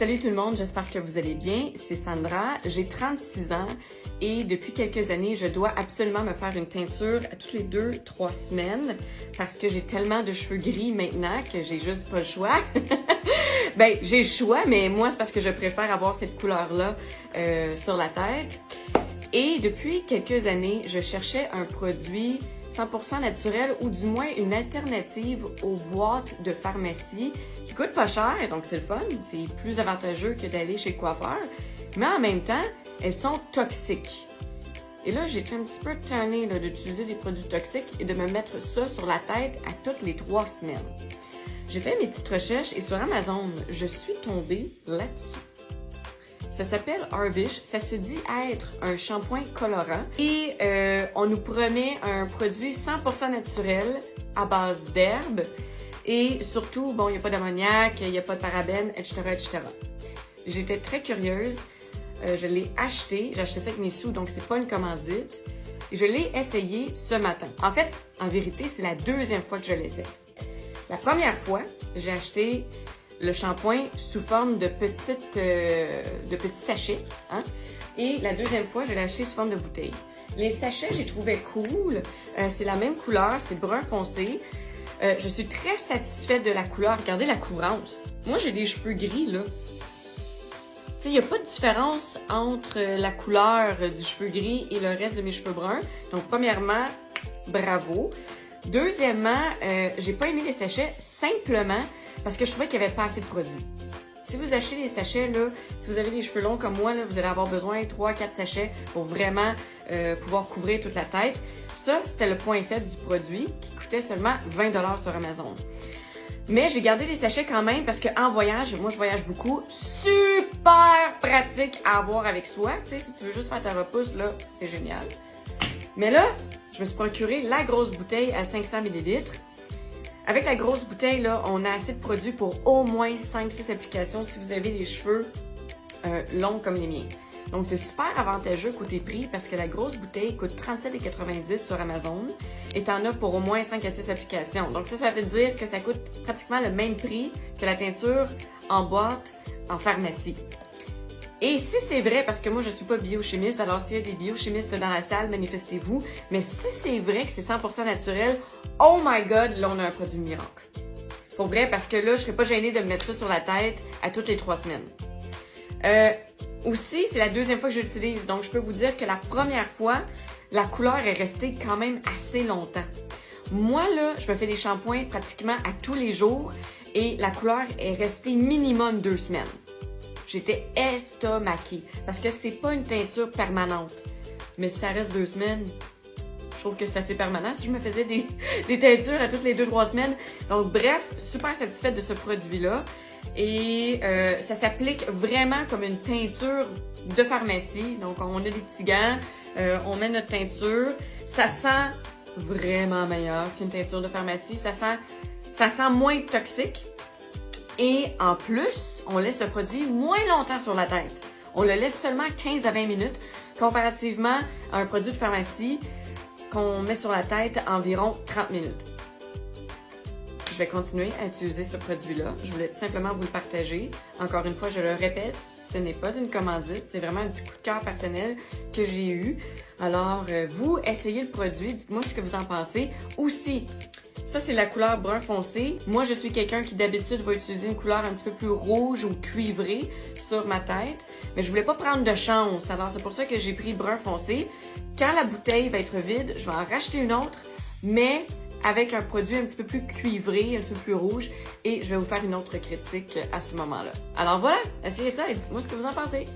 Salut tout le monde, j'espère que vous allez bien. C'est Sandra, j'ai 36 ans et depuis quelques années, je dois absolument me faire une teinture à toutes les 2-3 semaines parce que j'ai tellement de cheveux gris maintenant que j'ai juste pas le choix. Ben, j'ai le choix, mais moi, c'est parce que je préfère avoir cette couleur-là sur la tête. Et depuis quelques années, je cherchais un produit 100% naturel ou du moins une alternative aux boîtes de pharmacie qui coûte pas cher, donc c'est le fun, c'est plus avantageux que d'aller chez le coiffeur, mais en même temps, elles sont toxiques. Et là, j'étais un petit peu tannée d'utiliser des produits toxiques et de me mettre ça sur la tête à toutes les 3 semaines. J'ai fait mes petites recherches et sur Amazon, je suis tombée là-dessus. Ça s'appelle Arbish, ça se dit être un shampoing colorant et on nous promet un produit 100% naturel à base d'herbes et surtout, bon, il n'y a pas d'ammoniac, il n'y a pas de parabènes, etc., etc. J'étais très curieuse, je l'ai acheté, j'ai acheté ça avec mes sous, donc c'est pas une commandite. Et je l'ai essayé ce matin. En fait, en vérité, c'est la deuxième fois que je l'essaie. La première fois, j'ai acheté le shampoing sous forme de petits sachets. Hein? Et la deuxième fois, je l'ai acheté sous forme de bouteille. Les sachets, j'ai trouvé cool. C'est la même couleur, c'est brun foncé. Je suis très satisfaite de la couleur. Regardez la couvrance. Moi, j'ai des cheveux gris, là. Tu sais, il n'y a pas de différence entre la couleur du cheveu gris et le reste de mes cheveux bruns. Donc, premièrement, bravo. Deuxièmement, j'ai pas aimé les sachets simplement parce que je trouvais qu'il n'y avait pas assez de produits. Si vous achetez les sachets, là, si vous avez les cheveux longs comme moi, là, vous allez avoir besoin de 3-4 sachets pour vraiment pouvoir couvrir toute la tête. Ça, c'était le point faible du produit qui coûtait seulement 20$ sur Amazon. Mais j'ai gardé les sachets quand même parce qu'en voyage, moi je voyage beaucoup, super pratique à avoir avec soi. Tu sais, si tu veux juste faire ta repousse, là, c'est génial. Mais là, je me suis procuré la grosse bouteille à 500 ml. Avec la grosse bouteille, là, on a assez de produits pour au moins 5-6 applications si vous avez les cheveux longs comme les miens. Donc, c'est super avantageux côté prix parce que la grosse bouteille coûte 37,90$ sur Amazon et t'en as pour au moins 5 à 6 applications. Donc, ça veut dire que ça coûte pratiquement le même prix que la teinture en boîte en pharmacie. Et si c'est vrai, parce que moi je suis pas biochimiste, alors s'il y a des biochimistes dans la salle, manifestez-vous, mais si c'est vrai que c'est 100% naturel, oh my god, là on a un produit miracle. Pour vrai, parce que là je serais pas gênée de me mettre ça sur la tête à toutes les 3 semaines. Aussi, c'est la deuxième fois que je l'utilise, donc je peux vous dire que la première fois, la couleur est restée quand même assez longtemps. Moi là, je me fais des shampoings pratiquement à tous les jours et la couleur est restée minimum 2 semaines. J'étais estomaquée parce que c'est pas une teinture permanente. Mais si ça reste 2 semaines, je trouve que c'est assez permanent si je me faisais des teintures à toutes les 2-3 semaines. Donc bref, super satisfaite de ce produit-là. Et ça s'applique vraiment comme une teinture de pharmacie. Donc on a des petits gants, on met notre teinture. Ça sent vraiment meilleur qu'une teinture de pharmacie. Ça sent moins toxique. Et en plus, on laisse le produit moins longtemps sur la tête. On le laisse seulement 15 à 20 minutes, comparativement à un produit de pharmacie qu'on met sur la tête environ 30 minutes. Je vais continuer à utiliser ce produit-là. Je voulais tout simplement vous le partager. Encore une fois, je le répète, ce n'est pas une commandite, c'est vraiment un petit coup de cœur personnel que j'ai eu. Alors, vous, essayez le produit, dites-moi ce que vous en pensez. Aussi, ça, c'est la couleur brun foncé. Moi, je suis quelqu'un qui, d'habitude, va utiliser une couleur un petit peu plus rouge ou cuivrée sur ma tête. Mais je voulais pas prendre de chance. Alors, c'est pour ça que j'ai pris brun foncé. Quand la bouteille va être vide, je vais en racheter une autre, mais avec un produit un petit peu plus cuivré, un petit peu plus rouge. Et je vais vous faire une autre critique à ce moment-là. Alors voilà, essayez ça et dites-moi ce que vous en pensez.